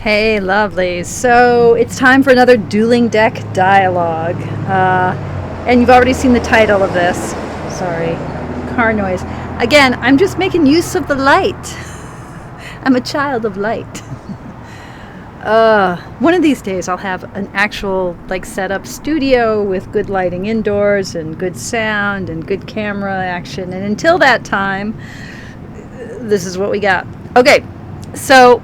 Hey, lovely. So it's time for another Dueling Deck dialogue. And you've already seen the title of this. Sorry, car noise. Again, I'm just making use of the light. I'm a child of light. One of these days I'll have an actual set up studio with good lighting indoors and good sound and good camera action. And until that time, this is what we got. Okay, so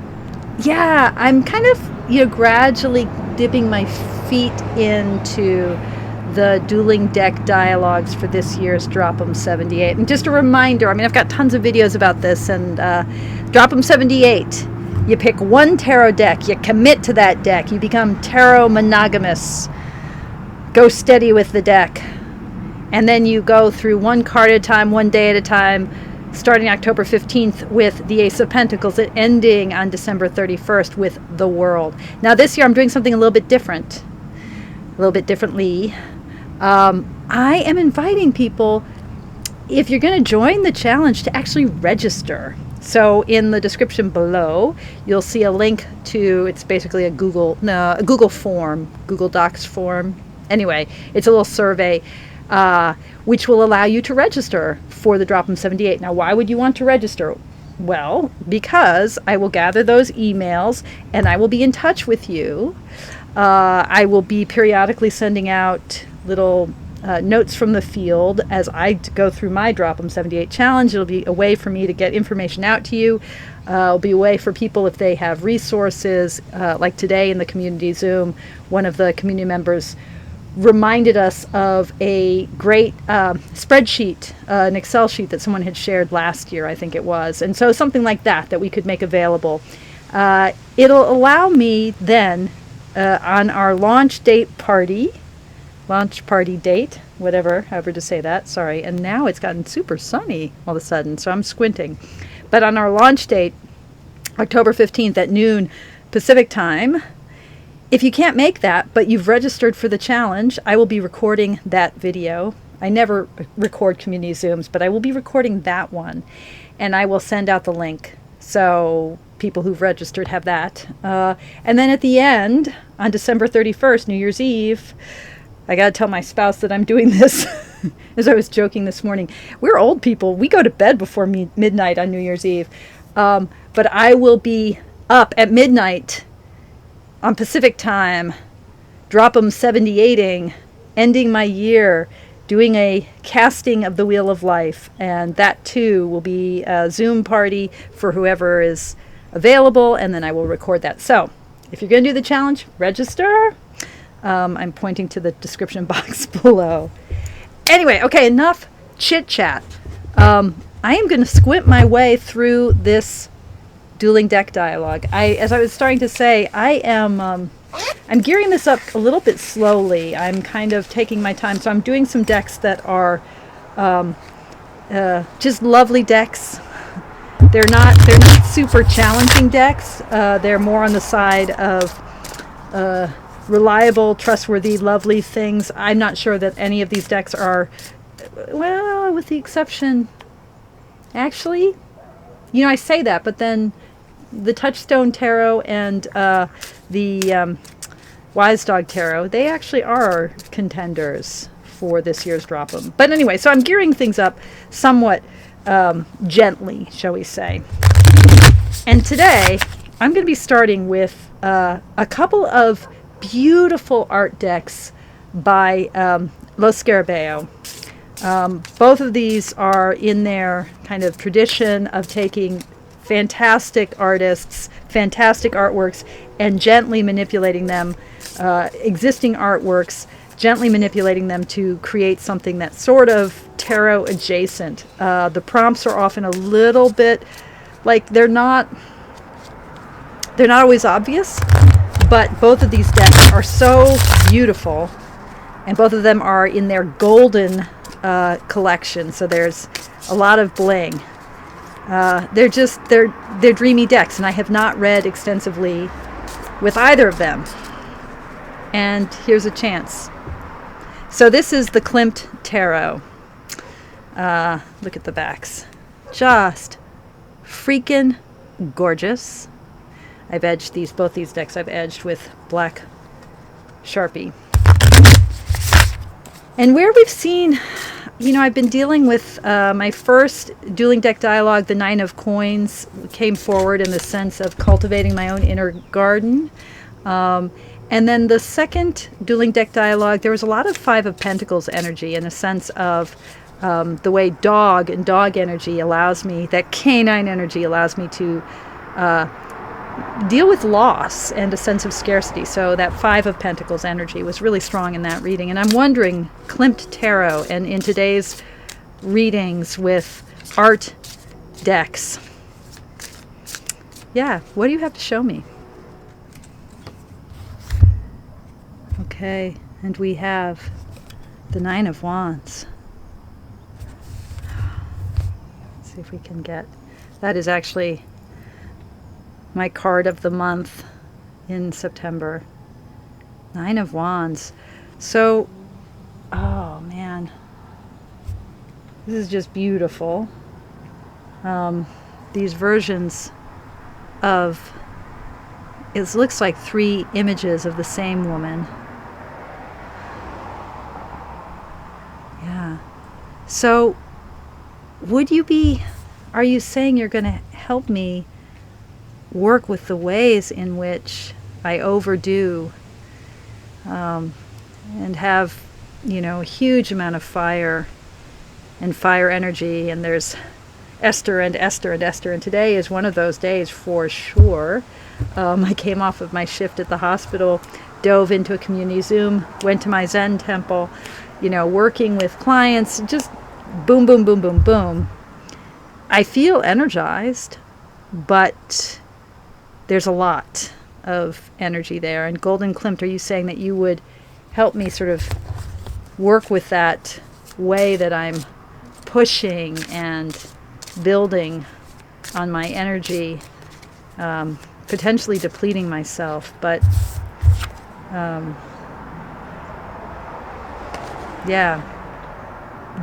yeah, I'm kind of gradually dipping my feet into the Dueling Deck dialogues for this year's Drop 'em 78. And just a reminder, I've got tons of videos about this, and Drop 'em 78. You pick one tarot deck, you commit to that deck, you become tarot monogamous. Go steady with the deck. And then you go through one card at a time, one day at a time, starting October 15th with the Ace of Pentacles and ending on December 31st with the World. Now this year I'm doing something a little bit different, a little bit differently. I am inviting people, if you're going to join the challenge, to actually register. So in the description below, you'll see a link to, it's basically a Google form, Google Docs form. Anyway, it's a little survey which will allow you to register for the Drop 'em 78. Now, why would you want to register? Well, because I will gather those emails and I will be in touch with you. I will be periodically sending out little notes from the field as I go through my Drop 'em 78 challenge. It'll be a way for me to get information out to you. It'll be a way for people, if they have resources, like today in the community Zoom, one of the community members reminded us of a great spreadsheet, an Excel sheet that someone had shared last year, I think it was. And so something like that we could make available. It'll allow me then, on our launch party date, however to say that, sorry. And now it's gotten super sunny all of a sudden, so I'm squinting. But on our launch date, October 15th at noon Pacific time, if you can't make that, but you've registered for the challenge, I will be recording that video. I never record community Zooms, but I will be recording that one, and I will send out the link. So people who've registered have that. And then at the end, on December 31st, New Year's Eve, I got to tell my spouse that I'm doing this. As I was joking this morning, we're old people. We go to bed before midnight on New Year's Eve. But I will be up at midnight on Pacific time, Drop 'em 78ing, ending my year, doing a casting of the Wheel of Life. And that too will be a Zoom party for whoever is available, and then I will record that. So if you're going to do the challenge, register. I'm pointing to the description box below. Anyway, okay, enough chit chat. I am going to squint my way through this Dueling Deck dialogue. As I was starting to say, I'm gearing this up a little bit slowly. I'm kind of taking my time. So I'm doing some decks that are just lovely decks. They're not super challenging decks. They're more on the side of reliable, trustworthy, lovely things. I'm not sure that any of these decks are, well, with the exception, actually, I say that, but then the Touchstone Tarot and the Wise Dog Tarot, they actually are contenders for this year's Drop 'em. But anyway, so I'm gearing things up somewhat gently, shall we say. And today, I'm going to be starting with a couple of beautiful art decks by Lo Scarabeo. Both of these are in their kind of tradition of taking fantastic artists, fantastic artworks, and gently manipulating them, existing artworks, gently manipulating them to create something that's sort of tarot adjacent. The prompts are often a little bit they're not always obvious, but both of these decks are so beautiful, and both of them are in their golden collection, so there's a lot of bling. They're dreamy decks, and I have not read extensively with either of them. And here's a chance. So this is the Klimt Tarot. Look at the backs. Just freaking gorgeous. I've edged both these decks I've edged with black Sharpie. And where we've seen, I've been dealing with my first dueling deck dialogue, the Nine of Coins, came forward in the sense of cultivating my own inner garden. And then the second dueling deck dialogue, there was a lot of Five of Pentacles energy in a sense of the way dog and dog energy allows me, that canine energy allows me to deal with loss and a sense of scarcity. So that Five of Pentacles energy was really strong in that reading. And I'm wondering, Klimt Tarot, and in today's readings with art decks, yeah, what do you have to show me? Okay, and we have the Nine of Wands. Let's see if we can get, that is actually my card of the month in September. Nine of Wands. So, oh man, this is just beautiful. These versions of, it looks like 3 images of the same woman. Yeah. So, are you saying you're going to help me work with the ways in which I overdo and have, a huge amount of fire and fire energy, and there's Esther and Esther and Esther, and today is one of those days for sure. I came off of my shift at the hospital, dove into a community Zoom, went to my Zen temple, working with clients, just boom, boom, boom, boom, boom. I feel energized, but there's a lot of energy there. And Golden Klimt, are you saying that you would help me sort of work with that way that I'm pushing and building on my energy, potentially depleting myself, but yeah,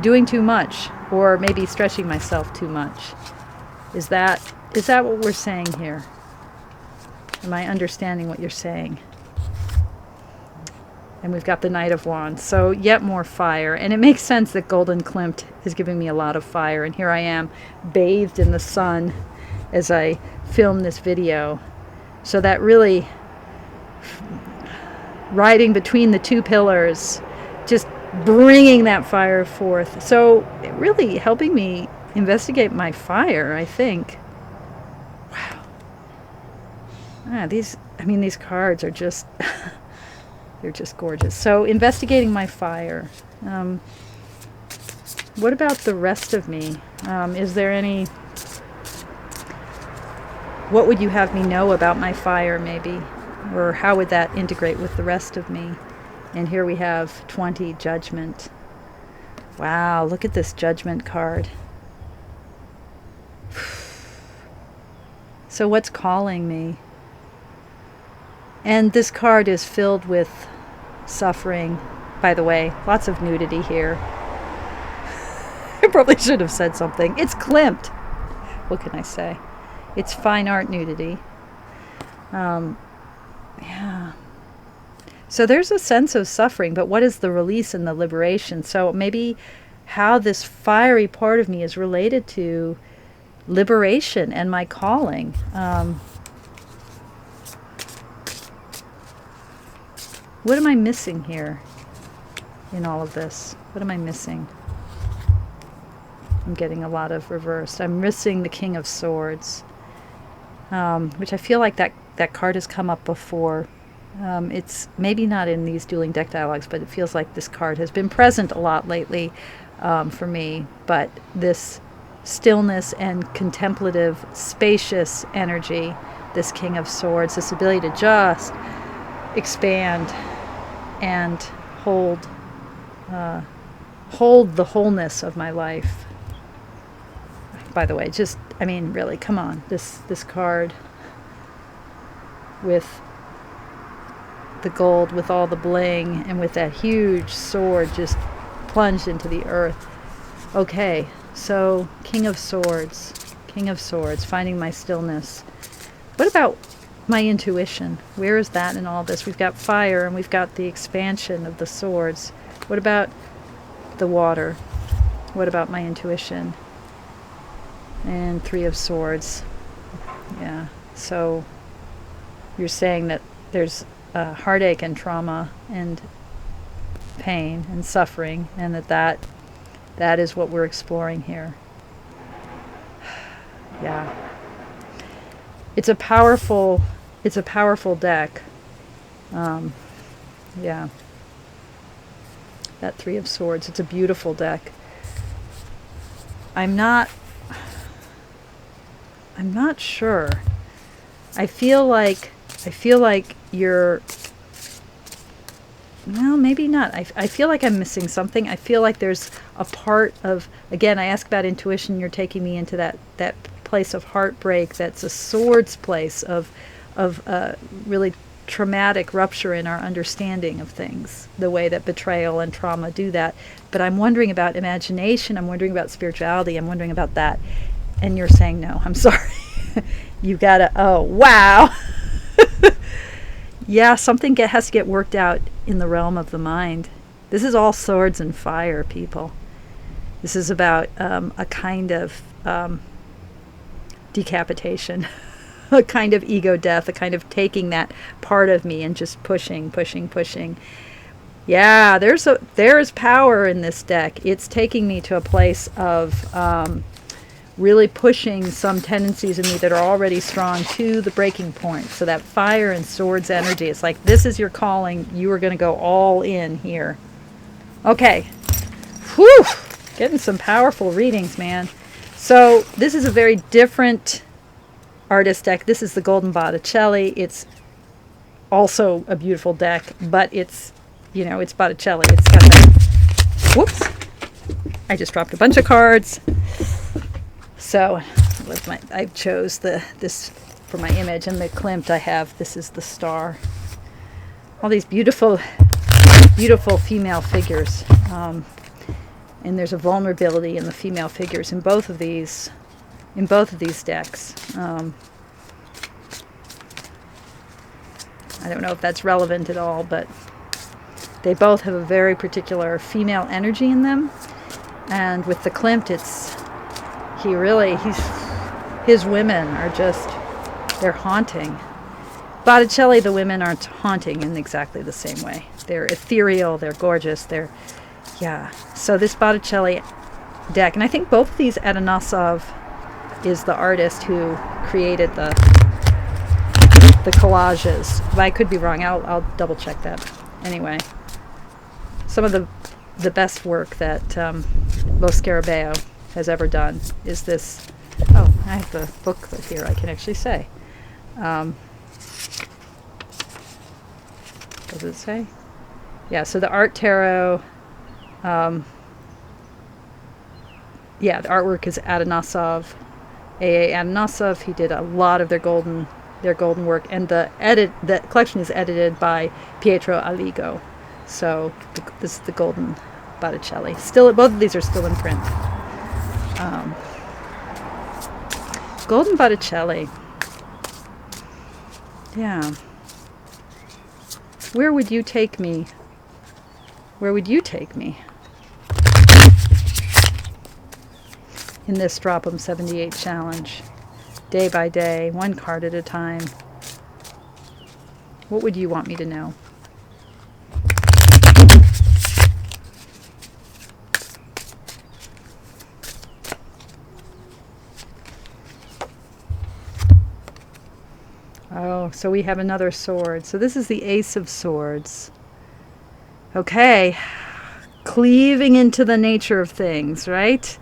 doing too much, or maybe stretching myself too much. Is that what we're saying here? Am I understanding what you're saying? And we've got the Knight of Wands, so yet more fire. And it makes sense that Golden Klimt is giving me a lot of fire. And here I am, bathed in the sun as I film this video. So that really, riding between the 2 pillars, just bringing that fire forth. So really helping me investigate my fire, I think. Wow. These cards are just, they're just gorgeous. So investigating my fire. What about the rest of me? Is there any, what would you have me know about my fire maybe? Or how would that integrate with the rest of me? And here we have 20, Judgment. Wow, look at this Judgment card. So what's calling me? And this card is filled with suffering. By the way, lots of nudity here. I probably should have said something. It's Klimt. What can I say? It's fine art nudity. Yeah. So there's a sense of suffering, but what is the release and the liberation? So maybe how this fiery part of me is related to liberation and my calling. What am I missing here in all of this? What am I missing? I'm getting a lot of reversed. I'm missing the King of Swords, which I feel like that card has come up before. It's maybe not in these dueling deck dialogues, but it feels like this card has been present a lot lately for me. But this stillness and contemplative, spacious energy, this King of Swords, this ability to just expand and hold the wholeness of my life. By the way, really, come on, this card with the gold, with all the bling, and with that huge sword just plunged into the earth. Okay, so King of Swords, finding my stillness. What about my intuition? Where is that in all this? We've got fire and we've got the expansion of the swords. What about the water? What about my intuition? And 3 of swords. Yeah. So you're saying that there's heartache and trauma and pain and suffering, and that is what we're exploring here. Yeah. It's a powerful deck. Yeah. That 3 of swords. It's a beautiful deck. I'm not sure. I feel like you're, well, maybe not. I feel like I'm missing something. I feel like there's a part of, again, I ask about intuition, you're taking me into that place of heartbreak that's a swords place of really traumatic rupture in our understanding of things, the way that betrayal and trauma do that. But I'm wondering about imagination, I'm wondering about spirituality, I'm wondering about that. And you're saying, no, I'm sorry. You gotta, oh, wow. Yeah, something has to get worked out in the realm of the mind. This is all swords and fire, people. This is about a kind of decapitation, a kind of ego death, a kind of taking that part of me and just pushing. Yeah, there's power in this deck. It's taking me to a place of really pushing some tendencies in me that are already strong to the breaking point. So that fire and swords energy, it's like, this is your calling. You are going to go all in here. Okay. Whew! Getting some powerful readings, man. So this is a very different artist deck. This is the Golden Botticelli. It's also a beautiful deck, but it's, it's Botticelli. It's got that. Whoops. I just dropped a bunch of cards. So I chose this for my image, and the Klimt I have, this is the star. All these beautiful female figures. And there's a vulnerability in the female figures in both of these decks. I don't know if that's relevant at all, but they both have a very particular female energy in them. And with the Klimt, his women are just, they're haunting. Botticelli, the women aren't haunting in exactly the same way. They're ethereal, they're gorgeous, yeah. So this Botticelli deck, and I think both of these, Adonosov is the artist who created the collages. But I could be wrong. I'll double check that. Anyway, some of the best work that Lo Scarabeo has ever done is this. Oh, I have the book here. I can actually say. Does it say? Yeah. So the Art Tarot. Yeah, the artwork is Adonosov, A.A. Adonosov. He did a lot of their golden work, and the collection is edited by Pietro Aligo. So this is the Golden Botticelli. Still, both of these are still in print. Golden Botticelli. Yeah. Where would you take me? Where would you take me? In this Drop 'em 78 challenge, day by day, one card at a time. What would you want me to know? Oh, so we have another sword. So this is the Ace of Swords. Okay, cleaving into the nature of things, right?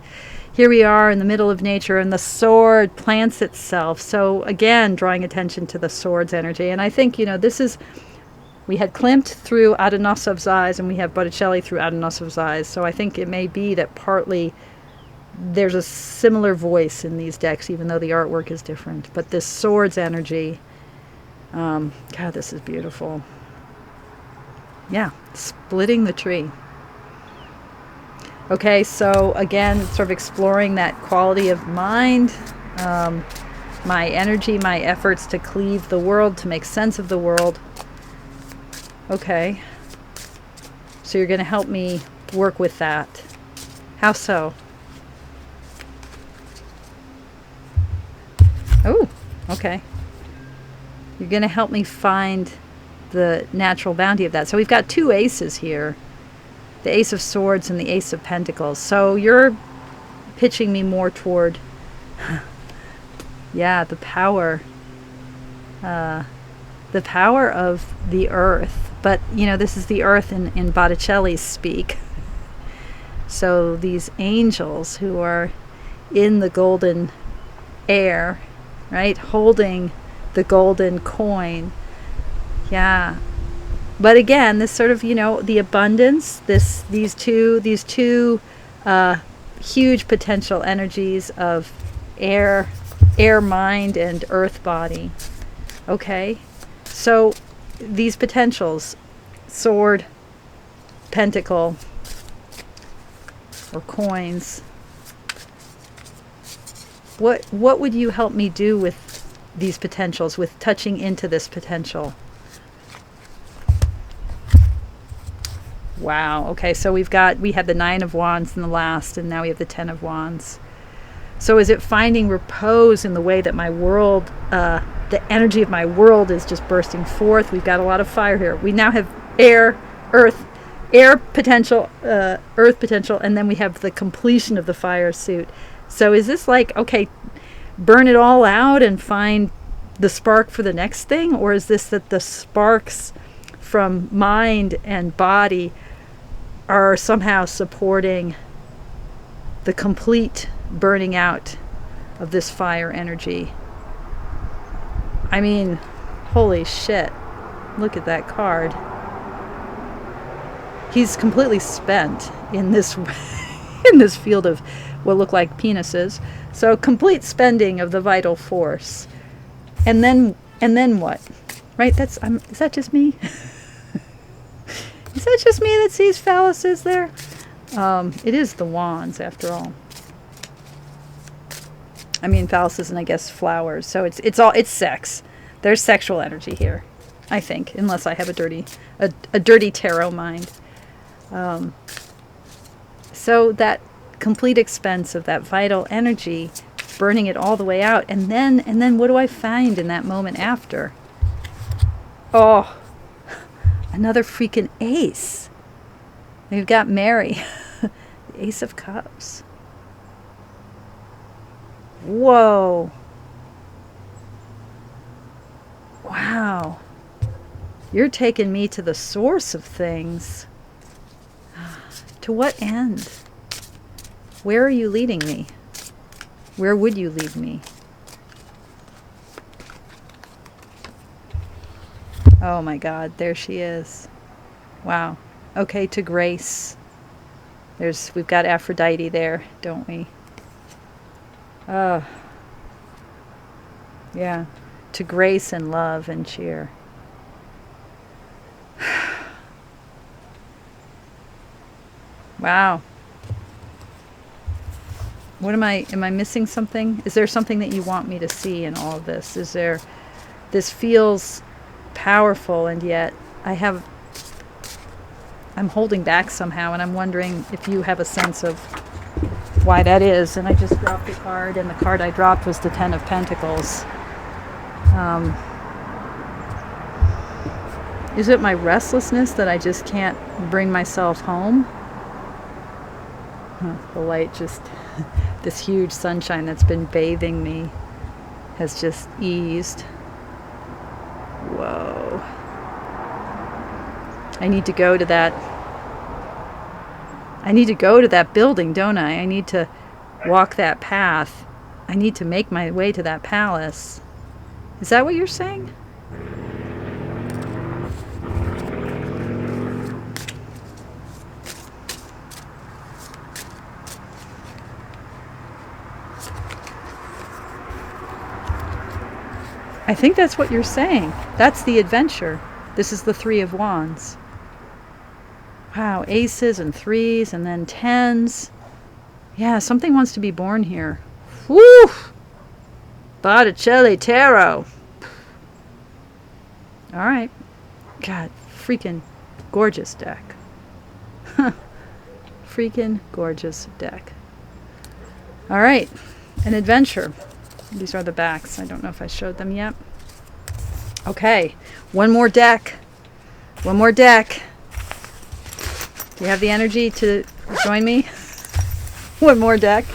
Here we are in the middle of nature, and the sword plants itself. So again, drawing attention to the sword's energy. And I think, this is, we had Klimt through Adonosov's eyes, and we have Botticelli through Adonosov's eyes. So I think it may be that partly there's a similar voice in these decks, even though the artwork is different. But this sword's energy, God, this is beautiful. Yeah, splitting the tree. Okay, so again, sort of exploring that quality of mind. my energy, my efforts to cleave the world, to make sense of the world. Okay. So you're going to help me work with that. How so? Oh, okay. You're going to help me find the natural bounty of that. So we've got two aces here. The Ace of Swords and the Ace of Pentacles. So you're pitching me more toward, yeah, the power. The power of the earth. But, you know, this is the earth in Botticelli's speak. So these angels who are in the golden air, right, holding the golden coin. Yeah. But again, this sort of, you know, the abundance, these two huge potential energies of air mind and earth body. Okay? So these potentials, sword, pentacle, or coins, what would you help me do with these potentials, with touching into this potential? Wow. Okay, so we had the 9 of Wands in the last, and now we have the 10 of Wands. So is it finding repose in the way that my world, the energy of my world is just bursting forth? We've got a lot of fire here. We now have air potential, earth potential, and then we have the completion of the fire suit. So is this like, okay, burn it all out and find the spark for the next thing? Or is this that the sparks from mind and body are somehow supporting the complete burning out of this fire energy? I mean, holy shit. Look at that card. He's completely spent in this in this field of what look like penises. So complete spending of the vital force. And then what? Right? Is that just me? Is that just me that sees phalluses there? It is the wands, after all. I mean, phalluses and I guess flowers. So it's sex. There's sexual energy here, I think, unless I have a dirty tarot mind. So that complete expense of that vital energy, burning it all the way out, and then what do I find in that moment after? Oh, another freaking ace. We've got Mary, the Ace of Cups. Whoa. Wow. You're taking me to the source of things. To what end? Where are you leading me? Where would you lead me? Oh my God, there she is. Wow. Okay, to grace. We've got Aphrodite there, don't we? Oh. Yeah. To grace and love and cheer. Wow. What am I missing something? Is there something that you want me to see in all of this? This feels powerful, and yet I'm holding back somehow, and I'm wondering if you have a sense of why that is. And I just dropped a card, and the card I dropped was the 10 of Pentacles. Is it my restlessness that I just can't bring myself home? The light just, this huge sunshine that's been bathing me has just eased. Whoa. I need to go to that building, don't I? I need to walk that path. I need to make my way to that palace. Is that what you're saying? I think that's what you're saying. That's the adventure. This is the 3 of Wands. Wow, aces and 3s and then 10s. Yeah, something wants to be born here. Woo! Botticelli Tarot. All right. God, freaking gorgeous deck. Freaking gorgeous deck. All right. An adventure. These are the backs. I don't know if I showed them yet. Okay. One more deck. One more deck. Do you have the energy to join me? One more deck.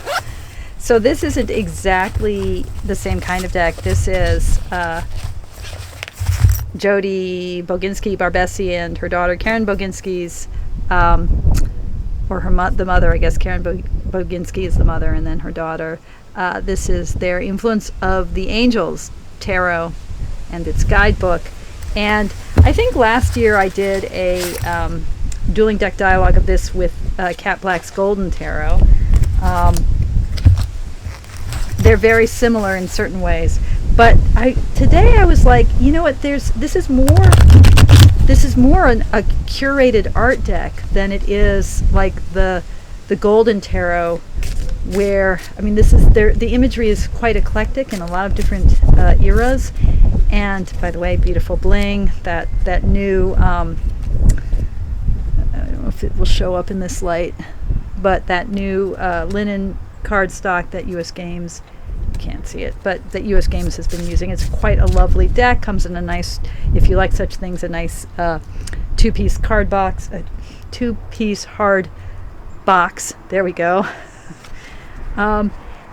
So this isn't exactly the same kind of deck. This is Jody Boginski Barbesi and her daughter Karen Boginski's, or the mother, I guess. Karen Boginski is the mother, and then her daughter. This is their Influence of the Angels tarot and its guidebook. And I think last year I did a dueling deck dialogue of this with Cat Black's Golden Tarot. They're very similar in certain ways, but today I was like, you know what? This is more a curated art deck than it is like the Golden Tarot, where the imagery is quite eclectic in a lot of different eras. And by the way, beautiful bling. That new I don't know if it will show up in this light, but that new linen cardstock that U.S. Games, you can't see it, but that U.S. Games has been using. It's quite a lovely deck. Comes in a nice, if you like such things, a nice two-piece card box, a two-piece hard box. There we go.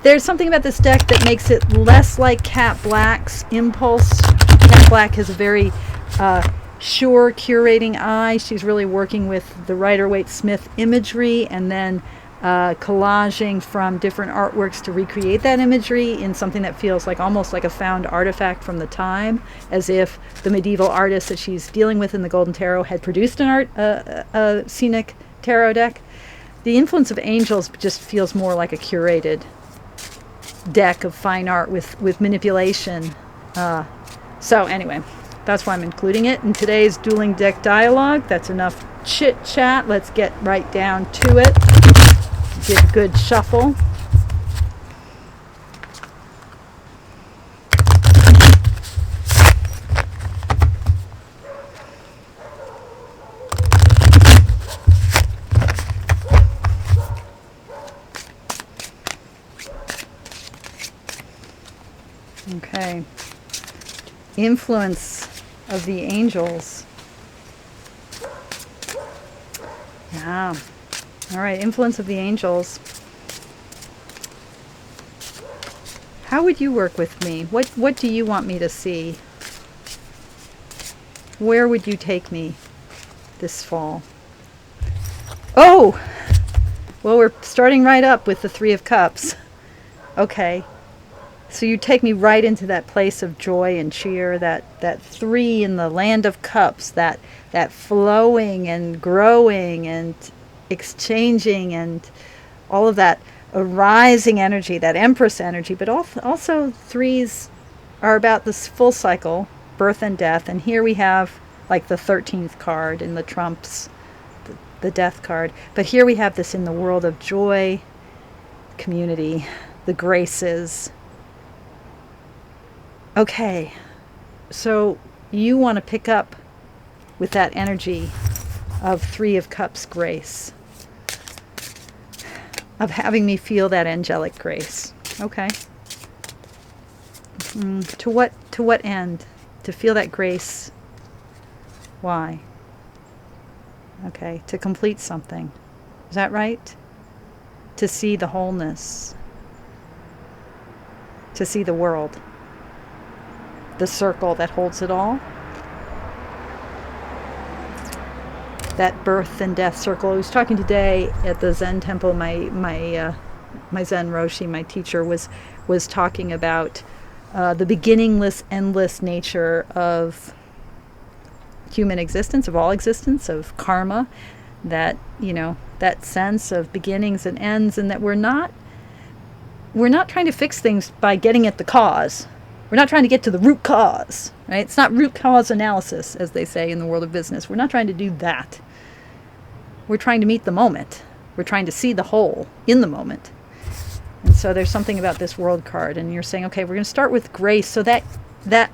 There's something about this deck that makes it less like Cat Black's Impulse. Cat Black has a very sure curating eye. She's really working with the Rider-Waite-Smith imagery and then collaging from different artworks to recreate that imagery in something that feels like almost like a found artifact from the time, as if the medieval artist that she's dealing with in the Golden Tarot had produced a scenic tarot deck. The Influence of Angels just feels more like a curated deck of fine art with manipulation. So anyway, that's why I'm including it in today's dueling deck dialogue. That's enough chit chat. Let's get right down to it. Give a good shuffle. Okay. Influence of the Angels. Yeah. All right, Influence of the Angels. How would you work with me? What do you want me to see? Where would you take me this fall? Oh! Well, we're starting right up with the Three of Cups. Okay. So you take me right into that place of joy and cheer, that three in the land of cups, that flowing and growing and exchanging and all of that arising energy, that Empress energy. But also threes are about this full cycle, birth and death. And here we have like the 13th card in the trumps, the death card. But here we have this in the world of joy, community, the graces. Okay, so you want to pick up with that energy of Three of Cups grace, of having me feel that angelic grace. Okay. To what end? To feel that grace. Why? Okay, to complete something. Is that right? To see the wholeness. To see the world. The circle that holds it all. That birth and death circle. I was talking today at the Zen temple. My Zen Roshi, my teacher, was talking about the beginningless, endless nature of human existence, of all existence, of karma. That that sense of beginnings and ends, and that we're not trying to fix things by getting at the cause. We're not trying to get to the root cause, right? It's not root cause analysis, as they say in the world of business. We're not trying to do that. We're trying to meet the moment. We're trying to see the whole in the moment. And so there's something about this world card, and you're saying, okay, we're going to start with grace so that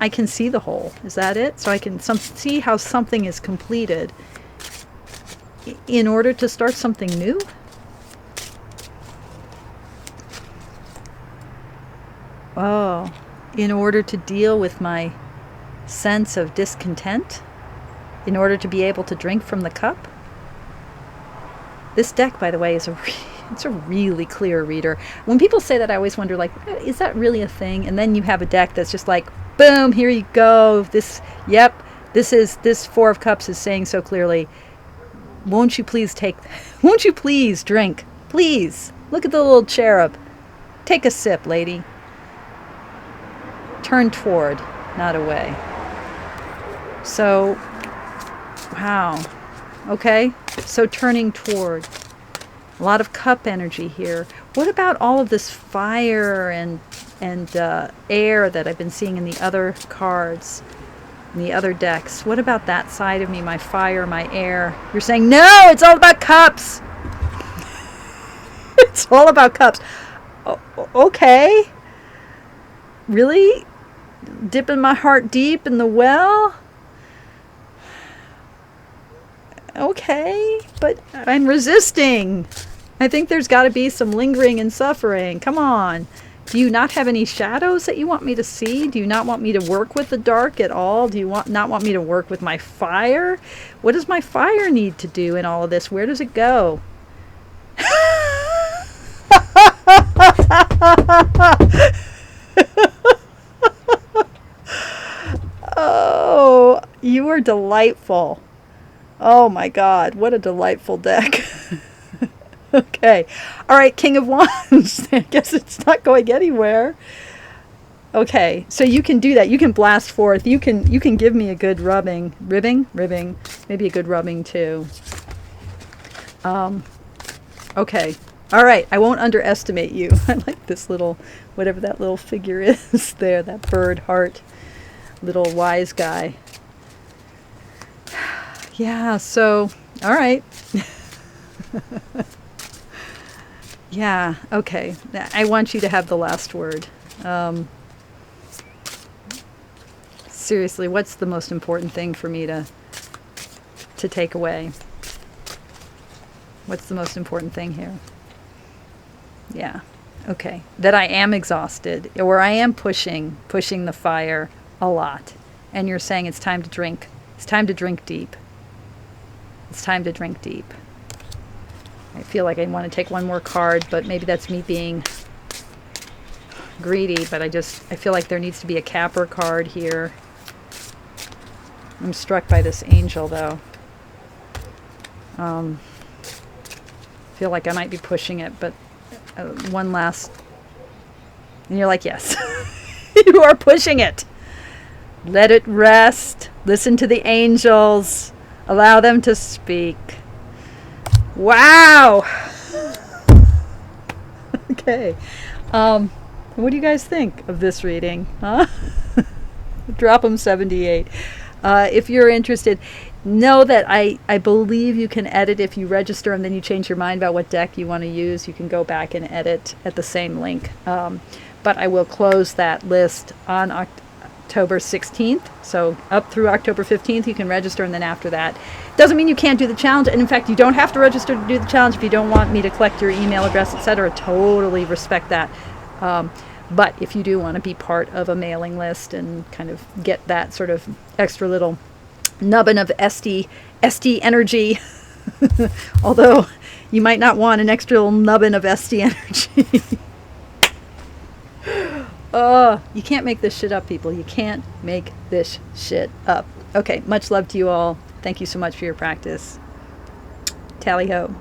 I can see the whole. Is that it? So I can see how something is completed in order to start something new? Oh, in order to deal with my sense of discontent? In order to be able to drink from the cup? This deck, by the way, is it's a really clear reader. When people say that, I always wonder, like, is that really a thing? And then you have a deck that's just like, boom, here you go. This Four of Cups is saying so clearly, won't you please drink? Please. Look at the little cherub. Take a sip, lady. Turn toward, not away. So, wow. Okay, so turning toward. A lot of cup energy here. What about all of this fire and air that I've been seeing in the other cards, in the other decks? What about that side of me, my fire, my air? You're saying, no, it's all about cups. It's all about cups. Okay. Really? Dipping my heart deep in the well? Okay, but I'm resisting. I think there's got to be some lingering and suffering. Come on. Do you not have any shadows that you want me to see? Do you not want me to work with the dark at all? Do you not want me to work with my fire? What does my fire need to do in all of this? Where does it go? Oh, you are delightful. Oh my God, what a delightful deck. Okay. All right, King of Wands. I guess it's not going anywhere. Okay, so you can do that. You can blast forth. You can give me a good rubbing. Ribbing? Maybe a good rubbing too. Okay. All right, I won't underestimate you. I like this little, whatever that little figure is there, that bird heart, little wise guy. Yeah, so, all right. Yeah, okay. I want you to have the last word. Seriously, what's the most important thing for me to take away? What's the most important thing here? Yeah, okay. That I am exhausted, or I am pushing the fire a lot. And you're saying it's time to drink. It's time to drink deep. It's time to drink deep. I feel like I want to take one more card, but maybe that's me being greedy, but I feel like there needs to be a capper card here. I'm struck by this angel, though. I feel like I might be pushing it, but one last... And you're like, yes. You are pushing it. Let it rest. Listen to the angels. Allow them to speak. Wow. Okay. What do you guys think of this reading? Huh? Drop 'em 78. If you're interested, know that I believe you can edit if you register and then you change your mind about what deck you want to use. You can go back and edit at the same link. But I will close that list on October 16th. So up through October 15th, you can register, and then after that, doesn't mean you can't do the challenge. And in fact, you don't have to register to do the challenge if you don't want me to collect your email address, etc. Totally respect that. But if you do want to be part of a mailing list and kind of get that sort of extra little nubbin of SD energy, although you might not want an extra little nubbin of SD energy. You can't make this shit up, people. You can't make this shit up. Okay, much love to you all. Thank you so much for your practice. Tally ho.